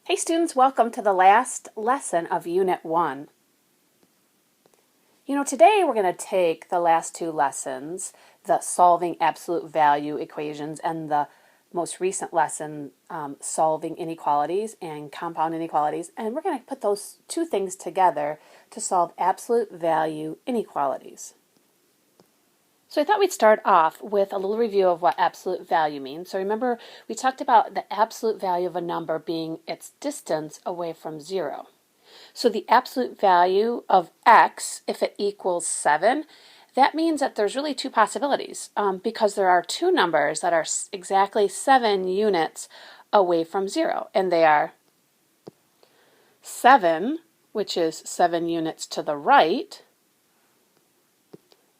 Hey students, welcome to the last lesson of Unit 1. Today we're going to take the last two lessons, the solving absolute value equations and the most recent lesson, solving inequalities and compound inequalities, and we're going to put those two things together to solve absolute value inequalities. So I thought we'd start off with a little review of what absolute value means. So remember, we talked about the absolute value of a number being its distance away from 0. So the absolute value of x, if it equals 7, that means that there's really two possibilities because there are two numbers that are exactly 7 units away from 0, and they are 7, which is 7 units to the right,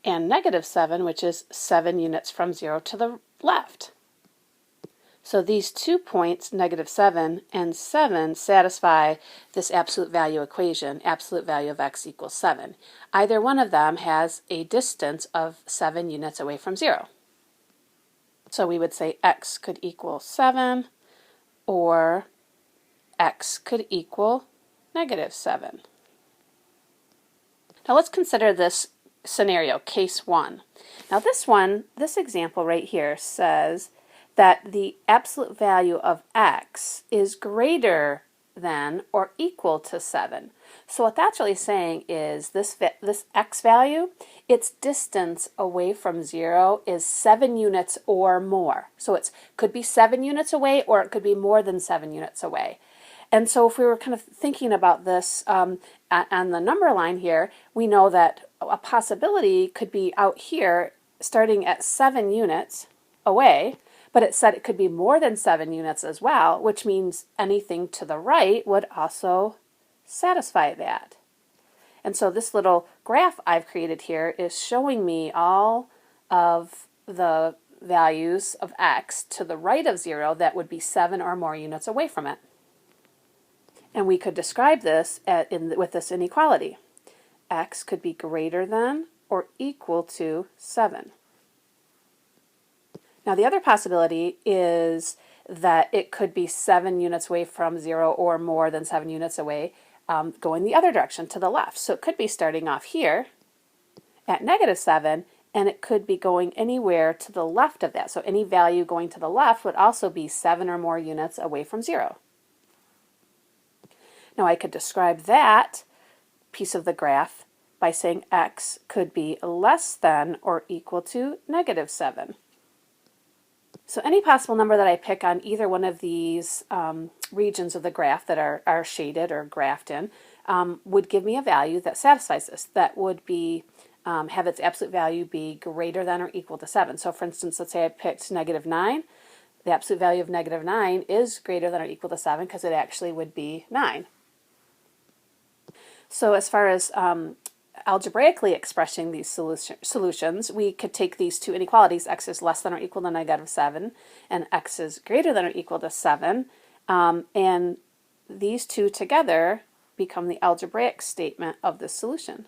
and -7, which is 7 units from 0 to the left. So these 2 points, -7 and 7, satisfy this absolute value equation, absolute value of x equals 7. Either one of them has a distance of 7 units away from 0. So we would say x could equal 7, or x could equal -7. Now let's consider this scenario, case 1. Now this example right here says that the absolute value of x is greater than or equal to 7. So what that's really saying is this x value, its distance away from 0 is 7 units or more. So it could be 7 units away, or it could be more than 7 units away. And so if we were kind of thinking about this on the number line here, we know that a possibility could be out here starting at 7 units away, but it said it could be more than 7 units as well, which means anything to the right would also satisfy that. And so this little graph I've created here is showing me all of the values of x to the right of 0 that would be 7 or more units away from it. And we could describe this with this inequality. X could be greater than or equal to 7. Now the other possibility is that it could be 7 units away from 0 or more than 7 units away, going the other direction to the left. So it could be starting off here at -7, and it could be going anywhere to the left of that. So any value going to the left would also be 7 or more units away from 0. Now I could describe that piece of the graph by saying x could be less than or equal to -7. So any possible number that I pick on either one of these regions of the graph that are shaded or graphed in would give me a value that satisfies this, that would be have its absolute value be greater than or equal to 7. So for instance, let's say I picked -9. The absolute value of -9 is greater than or equal to 7 because it actually would be 9. So as far as algebraically expressing these solutions, we could take these two inequalities, x is less than or equal to -7, and x is greater than or equal to 7, and these two together become the algebraic statement of this solution.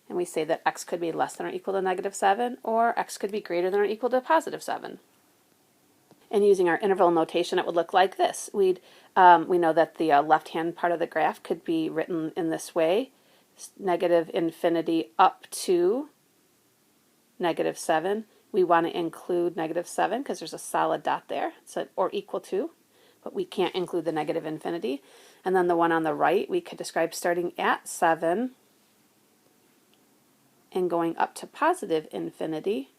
And we say that x could be less than or equal to -7, or x could be greater than or equal to +7. And using our interval notation, it would look like this. We know that the left-hand part of the graph could be written in this way: -infinity up to -7. We want to include -7 because there's a solid dot there, so, or equal to, but we can't include the -infinity. And then the one on the right, we could describe starting at 7 and going up to +infinity.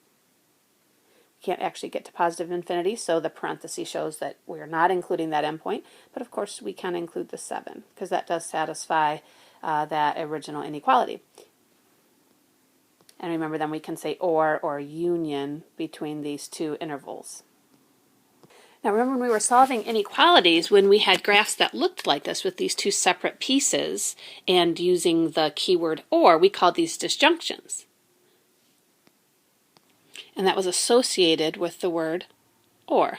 Can't actually get to +infinity, so the parenthesis shows that we're not including that endpoint, but of course we can include the 7 because that does satisfy that original inequality. And remember, then we can say or union between these two intervals. Now remember, when we were solving inequalities, when we had graphs that looked like this with these two separate pieces and using the keyword or, we called these disjunctions. And that was associated with the word or.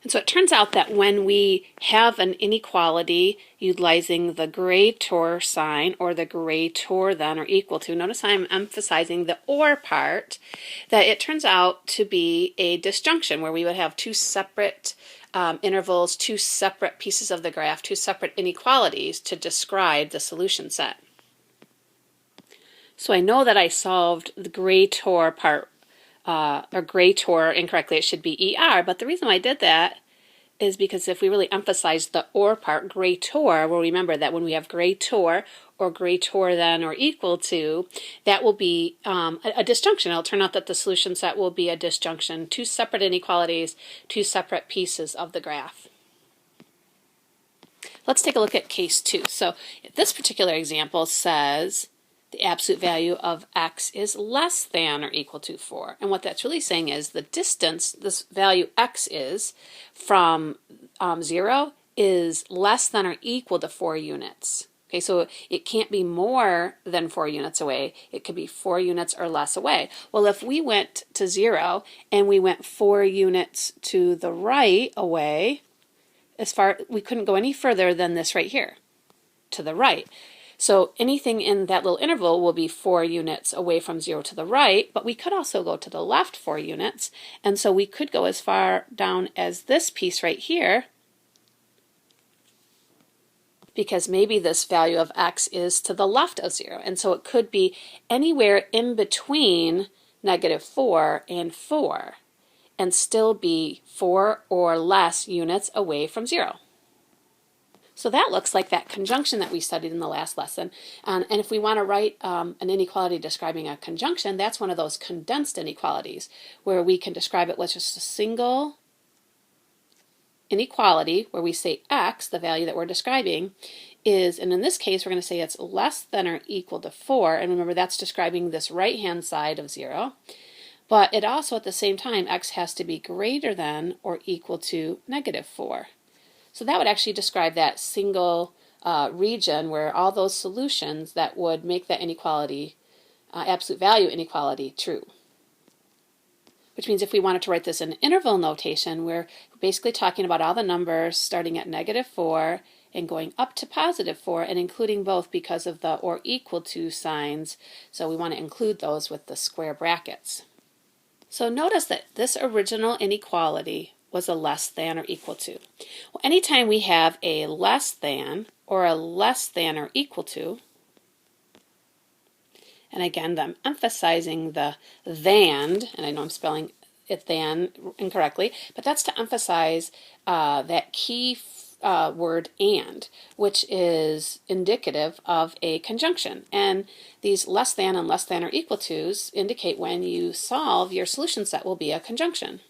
And so it turns out that when we have an inequality utilizing the greater sign or the greater than or equal to, notice I'm emphasizing the or part, that it turns out to be a disjunction where we would have two separate intervals, two separate pieces of the graph, two separate inequalities to describe the solution set. So I know that I solved the greater part or greater incorrectly. It should be ER, but the reason why I did that is because if we really emphasize the or part, greater, we'll remember that when we have greater or greater than or equal to, that will be a disjunction. It'll turn out that the solution set will be a disjunction, two separate inequalities, two separate pieces of the graph. Let's take a look at case 2. So this particular example says the absolute value of x is less than or equal to 4. And what that's really saying is the distance this value x is from 0 is less than or equal to 4 units. Okay, so it can't be more than 4 units away. It could be 4 units or less away. Well, if we went to 0 and we went 4 units to the right away, we couldn't go any further than this right here, to the right. So anything in that little interval will be 4 units away from 0 to the right, but we could also go to the left 4 units, and so we could go as far down as this piece right here, because maybe this value of x is to the left of 0, and so it could be anywhere in between -4 and 4, and still be 4 or less units away from 0. So that looks like that conjunction that we studied in the last lesson. And if we want to write an inequality describing a conjunction, that's one of those condensed inequalities where we can describe it with just a single inequality where we say x, the value that we're describing, is, and in this case we're going to say it's less than or equal to 4. And remember, that's describing this right-hand side of 0. But it also, at the same time, x has to be greater than or equal to -4. So that would actually describe that single region where all those solutions that would make that inequality, absolute value inequality, true. Which means if we wanted to write this in interval notation, we're basically talking about all the numbers starting at -4 and going up to +4 and including both because of the or equal to signs. So we want to include those with the square brackets. So notice that this original inequality was a less than or equal to. Well, anytime we have a less than or a less than or equal to, and again I'm emphasizing the than, and I know I'm spelling it than incorrectly, but that's to emphasize that key word and, which is indicative of a conjunction. And these less than and less than or equal to's indicate when you solve, your solution set will be a conjunction,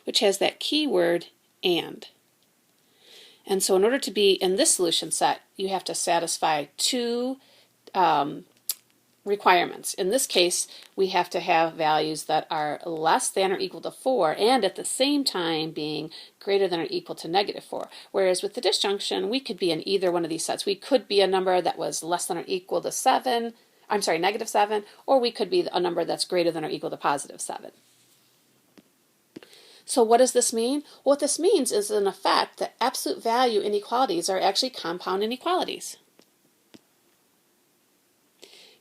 which has that key word and. And so in order to be in this solution set, you have to satisfy two requirements. In this case, we have to have values that are less than or equal to 4 and at the same time being greater than or equal to -4. Whereas with the disjunction, we could be in either one of these sets. We could be a number that was less than or equal to -7, or we could be a number that's greater than or equal to +7. So what does this mean? Well, what this means is, in effect, that absolute value inequalities are actually compound inequalities.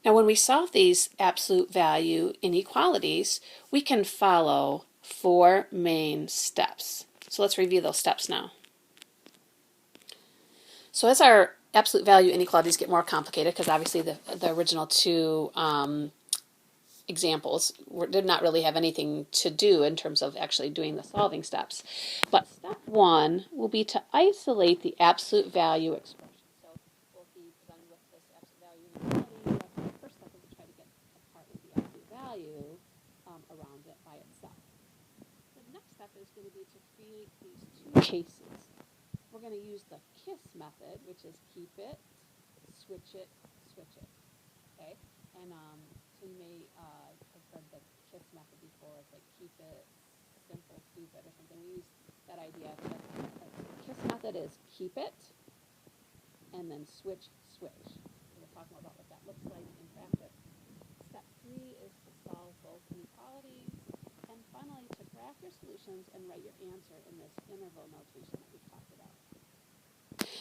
Now, when we solve these absolute value inequalities, we can follow 4 main steps. So let's review those steps now. So as our absolute value inequalities get more complicated, because obviously the original 2 examples did not really have anything to do in terms of actually doing the solving steps. But step 1 will be to isolate the absolute value expression. So we'll be done with this absolute value inequality. The first step is to try to get apart with the absolute value around it by itself. The next step is going to be to create these 2 cases. We're going to use the KISS method, which is keep it, switch it, switch it. Okay? And so you may have heard the KISS method before. It's like keep it simple, stupid, or something. We use that idea. But the KISS method is keep it, and then switch, switch. We'll talk more about what that looks like in practice. Step 3 is to solve both inequalities, And finally, to graph your solutions and write your answer in this interval notation that we've talked about.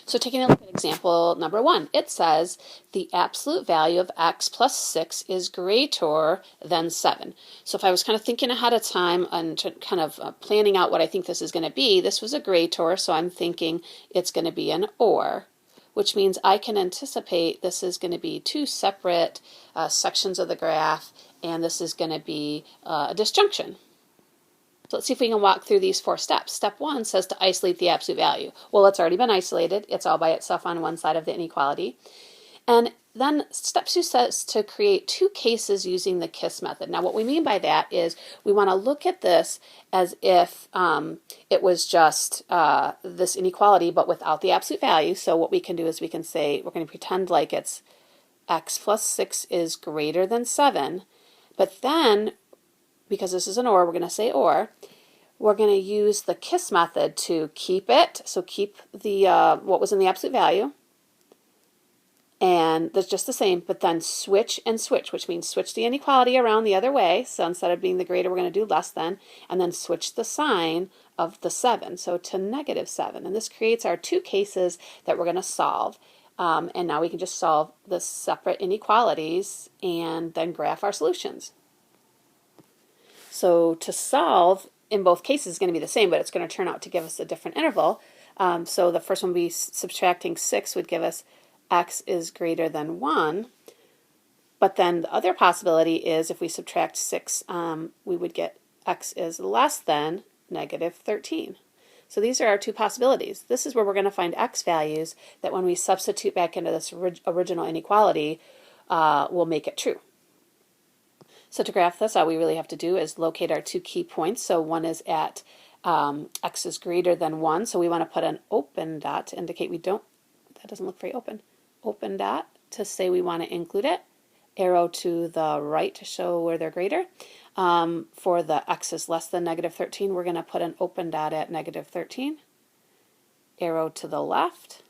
So taking a look at example number 1, it says the absolute value of x plus 6 is greater than 7. So if I was kind of thinking ahead of time and kind of planning out what I think this is going to be, this was a greater, so I'm thinking it's going to be an or, which means I can anticipate this is going to be two separate sections of the graph, and this is going to be a disjunction. So let's see if we can walk through these 4 steps. Step 1 says to isolate the absolute value. Well, it's already been isolated. It's all by itself on one side of the inequality. And then step 2 says to create 2 cases using the KISS method. Now, what we mean by that is we want to look at this as if it was just this inequality, but without the absolute value. So what we can do is we can say, we're going to pretend like it's x plus 6 is greater than 7, but then because this is an or, we're going to say or. We're going to use the KISS method to keep it. So keep the what was in the absolute value. And that's just the same, but then switch and switch, which means switch the inequality around the other way. So instead of being the greater, we're going to do less than, and then switch the sign of the 7, so to -7. And this creates our 2 cases that we're going to solve. And now we can just solve the separate inequalities and then graph our solutions. So to solve, in both cases, is going to be the same, but it's going to turn out to give us a different interval. So the first one would be subtracting 6 would give us x is greater than 1. But then the other possibility is if we subtract 6, we would get x is less than -13. So these are our 2 possibilities. This is where we're going to find x values that when we substitute back into this original inequality will make it true. So to graph this, all we really have to do is locate our 2 key points. So one is at x is greater than 1. So we want to put an open dot to indicate we don't, that doesn't look very open. Open dot to say we want to include it. Arrow to the right to show where they're greater. For the x is less than -13, we're going to put an open dot at -13. Arrow to the left.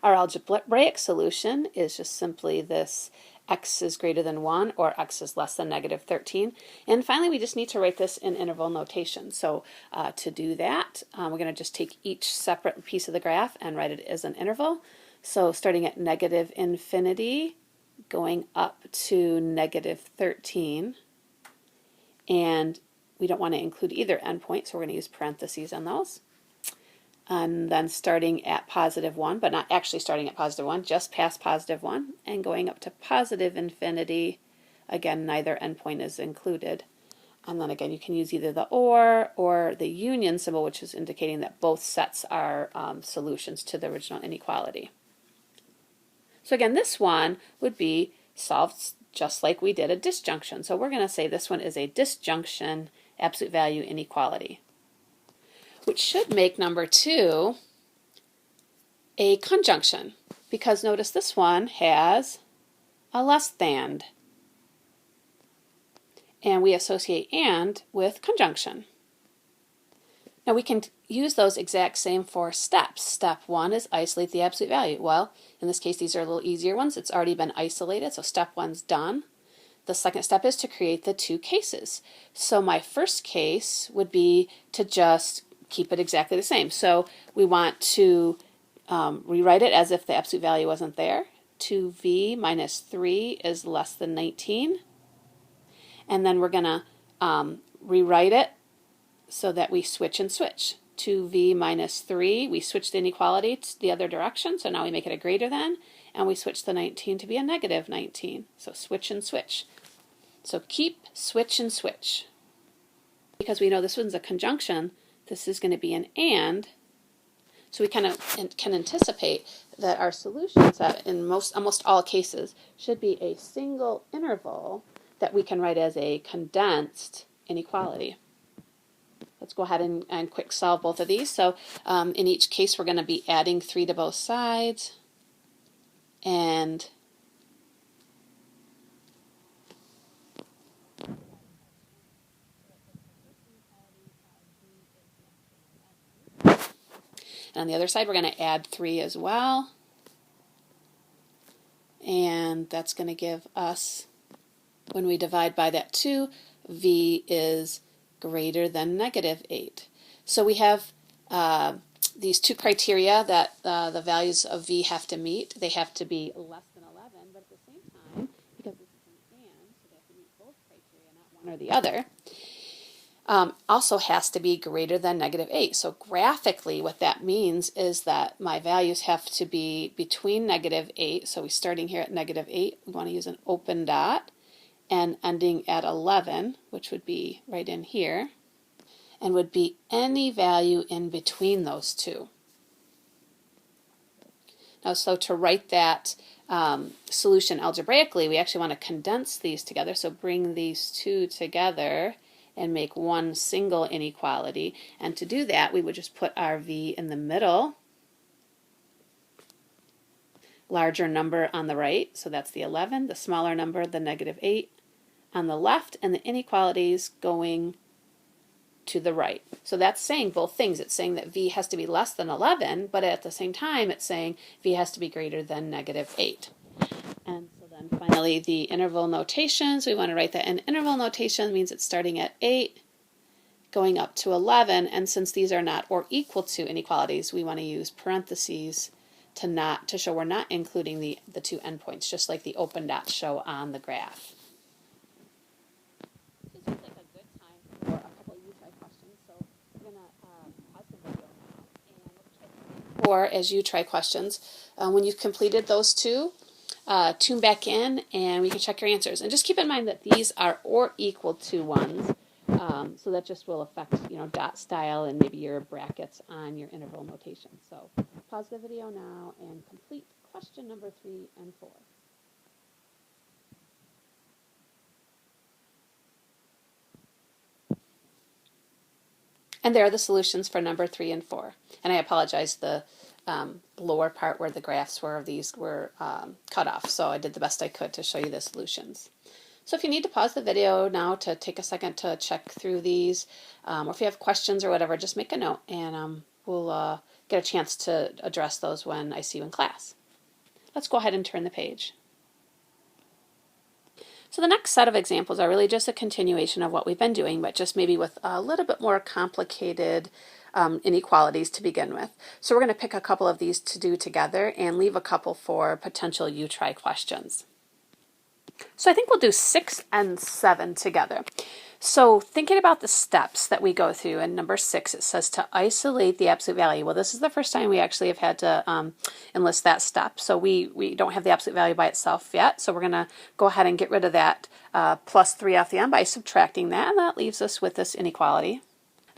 Our algebraic solution is just simply this x is greater than 1 or x is less than -13. And finally, we just need to write this in interval notation. So to do that, we're going to just take each separate piece of the graph and write it as an interval. So starting at -infinity, going up to -13. And we don't want to include either endpoint, so we're going to use parentheses on those. And then starting at +1, but not actually starting at +1, just past +1, and going up to +infinity. Again, neither endpoint is included. And then again, you can use either the or the union symbol, which is indicating that both sets are solutions to the original inequality. So again, this one would be solved just like we did a disjunction. So we're going to say this one is a disjunction absolute value inequality, which should make number 2 a conjunction, because notice this one has a less than, and we associate and with conjunction. Now we can use those exact same 4 steps. Step 1 is isolate the absolute value. Well, in this case, these are a little easier ones. It's already been isolated, so step 1's done. The second step is to create the 2 cases. So my first case would be to just keep it exactly the same. So we want to rewrite it as if the absolute value wasn't there. 2v minus 3 is less than 19. And then we're going to rewrite it so that we switch and switch. 2v minus 3, we switch the inequality to the other direction, so now we make it a greater than, and we switch the 19 to be a -19. So switch and switch. So keep, switch, and switch. Because we know this one's a conjunction, this is going to be an and, so we kind of can anticipate that our solution set in almost all cases should be a single interval that we can write as a condensed inequality. Let's go ahead and quick solve both of these. So in each case, we're going to be adding 3 to both sides. And on the other side, we're going to add 3 as well. And that's going to give us, when we divide by that 2, v is greater than negative 8. So we have these two criteria that the values of v have to meet. They have to be less than 11, but at the same time, because this is an and, so they have to meet both criteria, not one or the other, also has to be greater than negative 8. So graphically, what that means is that my values have to be between negative 8. So we're starting here at negative 8. We want to use an open dot, and ending at 11, which would be right in here, and would be any value in between those two. Now, so to write that solution algebraically, we actually want to condense these together. So bring these two together and make one single inequality. And to do that, we would just put our v in the middle, larger number on the right, so that's the 11, the smaller number, the negative 8, on the left, and the inequalities going to the right. So that's saying both things. It's saying that v has to be less than 11, but at the same time it's saying v has to be greater than negative 8. And so then finally the interval notations, we want to write that in interval notation means it's starting at 8, going up to 11, and since these are not or equal to inequalities, we want to use parentheses to show we're not including the two endpoints, just like the open dots show on the graph. Or as you try questions, when you've completed those two, tune back in and we can check your answers. And just keep in mind that these are or equal to ones, so that just will affect dot style and maybe your brackets on your interval notation. So pause the video now and complete question number 3 and 4. And there are the solutions for number 3 and 4. And I apologize, the lower part where the graphs were of these were cut off, so I did the best I could to show you the solutions. So if you need to pause the video now to take a second to check through these, or if you have questions or whatever, just make a note and we'll get a chance to address those when I see you in class. Let's go ahead and turn the page. So the next set of examples are really just a continuation of what we've been doing, but just maybe with a little bit more complicated inequalities to begin with. So we're going to pick a couple of these to do together and leave a couple for potential you try questions. So I think we'll do 6 and 7 together. So thinking about the steps that we go through, in number 6 it says to isolate the absolute value. Well, this is the first time we actually have had to enlist that step. So we don't have the absolute value by itself yet. So we're going to go ahead and get rid of that plus 3 off the end by subtracting that, and that leaves us with this inequality.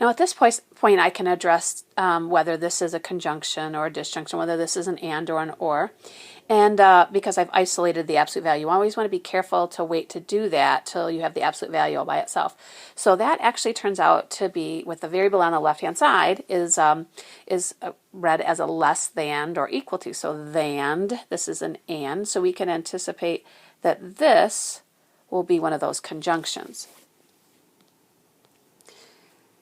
Now at this point I can address whether this is a conjunction or a disjunction, whether this is an and or an or. And because I've isolated the absolute value, you always want to be careful to wait to do that till you have the absolute value all by itself. So that actually turns out to be, with the variable on the left-hand side, is read as a less than or equal to. So than, this is an and, so we can anticipate that this will be one of those conjunctions.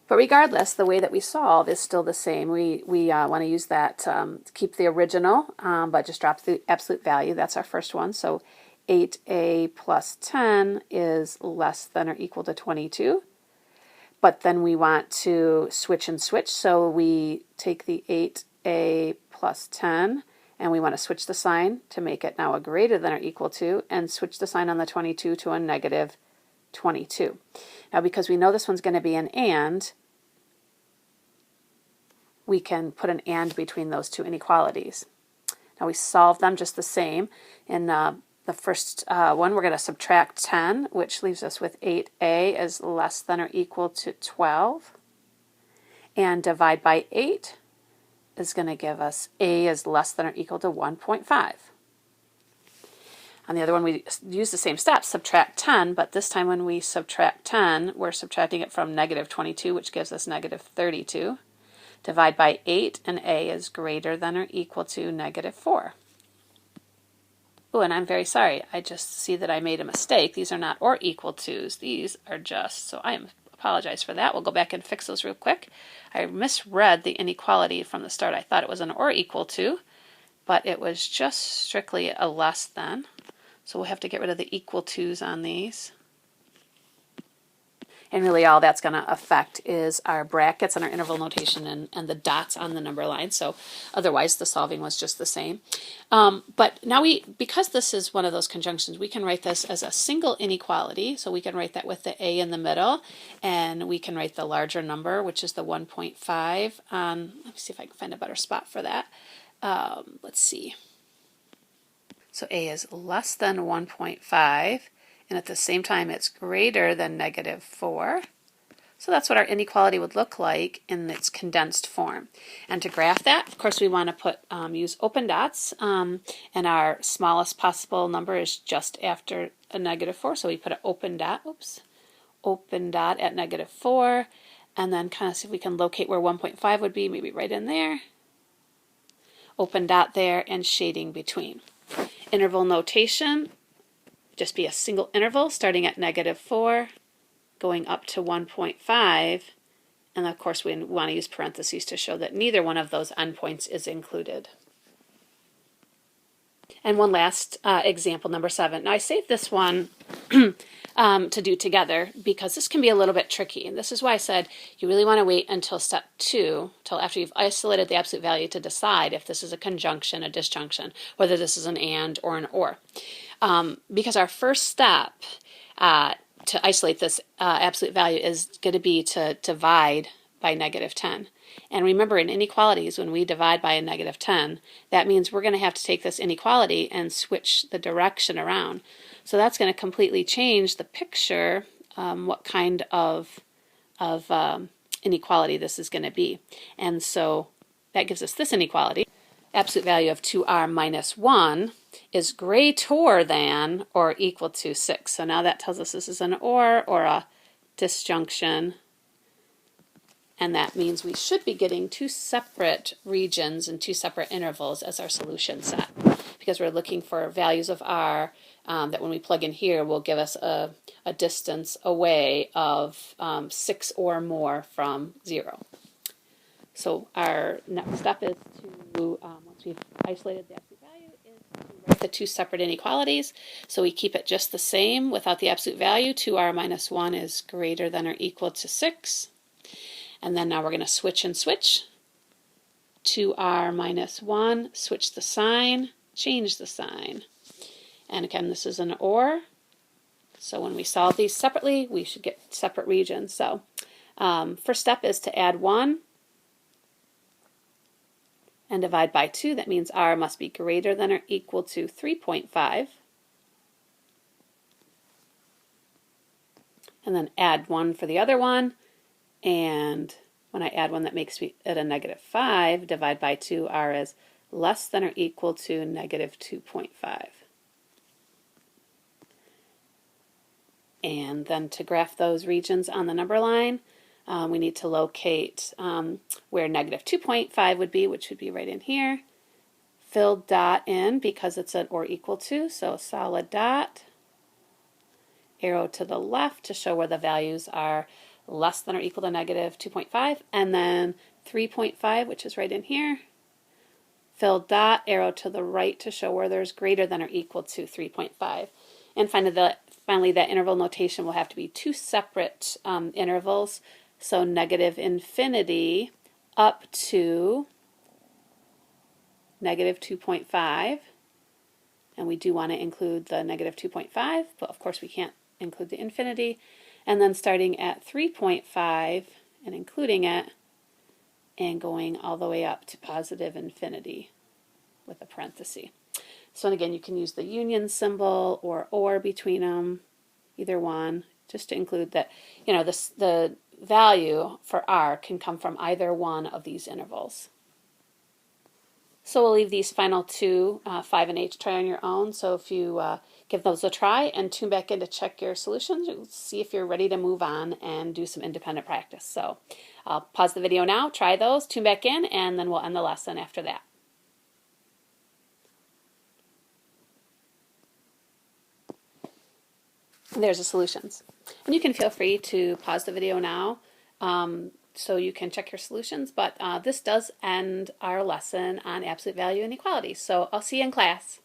But regardless, the way that we solve is still the same. We want to use that to keep the original, but just drop the absolute value. That's our first one. So 8a plus 10 is less than or equal to 22. But then we want to switch and switch. So we take the 8a plus 10, and we want to switch the sign to make it now a greater than or equal to, and switch the sign on the 22 to a negative 22. Now because we know this one's going to be an and, we can put an and between those two inequalities. Now we solve them just the same. In the first one we're going to subtract 10, which leaves us with 8a is less than or equal to 12. And divide by 8 is going to give us a is less than or equal to 1.5. On the other one, we use the same steps, subtract 10, but this time when we subtract 10, we're subtracting it from negative 22, which gives us negative 32. Divide by 8, and a is greater than or equal to negative 4. Oh, and I'm very sorry. I just see that I made a mistake. These are not or equal to's. These are just, so I apologize for that. We'll go back and fix those real quick. I misread the inequality from the start. I thought it was an or equal to, but it was just strictly a less than. So we'll have to get rid of the equal to's on these. And really all that's going to affect is our brackets and our interval notation and the dots on the number line. So otherwise the solving was just the same. But now because this is one of those conjunctions, we can write this as a single inequality. So we can write that with the a in the middle, and we can write the larger number, which is the 1.5. Let me see if I can find a better spot for that. Let's see. So a is less than 1.5. And at the same time, it's greater than -4. So that's what our inequality would look like in its condensed form. And to graph that, of course, we want to use open dots. And our smallest possible number is just after a -4. So we put an open dot, open dot at -4. And then kind of see if we can locate where 1.5 would be, maybe right in there. Open dot there and shading between. Interval notation. Just be a single interval starting at -4, going up to 1.5, and of course we want to use parentheses to show that neither one of those endpoints is included. And one last example, number 7. Now I saved this one to do together because this can be a little bit tricky, and this is why I said you really want to wait until step 2, till after you've isolated the absolute value, to decide if this is a conjunction, a disjunction, whether this is an and or an or. Because our first step to isolate this absolute value is going to be to divide by -10. And remember, in inequalities, when we divide by a -10, that means we're going to have to take this inequality and switch the direction around. So that's going to completely change the picture, what kind of inequality this is going to be. And so that gives us this inequality. Absolute value of 2r minus 1 is greater than or equal to 6. So now that tells us this is an or a disjunction. And that means we should be getting 2 separate regions and 2 separate intervals as our solution set, because we're looking for values of r that when we plug in here will give us a distance away of 6 or more from 0. So our next step is to, once we've isolated the absolute value, is to write the 2 separate inequalities. So we keep it just the same without the absolute value. 2r minus 1 is greater than or equal to 6. And then now we're going to switch and switch. 2r minus 1, switch the sign, change the sign. And again, this is an or. So when we solve these separately, we should get separate regions. So first step is to add 1 and divide by 2. That means r must be greater than or equal to 3.5. And then add 1 for the other one. And when I add 1, that makes me at a -5. Divide by 2, r is less than or equal to -2.5. And then to graph those regions on the number line, we need to locate where -2.5 would be, which would be right in here. Fill dot in because it's an or equal to, so solid dot. Arrow to the left to show where the values are less than or equal to -2.5, and then 3.5, which is right in here. Fill dot, arrow to the right to show where there's greater than or equal to 3.5. And finally, that interval notation will have to be 2 separate intervals. So -infinity up to -2.5. And we do want to include the -2.5, but of course we can't include the infinity. And then starting at 3.5 and including it and going all the way up to positive infinity with a parenthesis. So again, you can use the union symbol or between them, either one, just to include that, you know, the value for r can come from either one of these intervals. So we'll leave these final 2, 5 and 8, to try on your own. So if you give those a try and tune back in to check your solutions, you'll see if you're ready to move on and do some independent practice. So I'll pause the video now, try those, tune back in, and then we'll end the lesson after that. There's the solutions. And you can feel free to pause the video now so you can check your solutions, but this does end our lesson on absolute value inequalities. So I'll see you in class.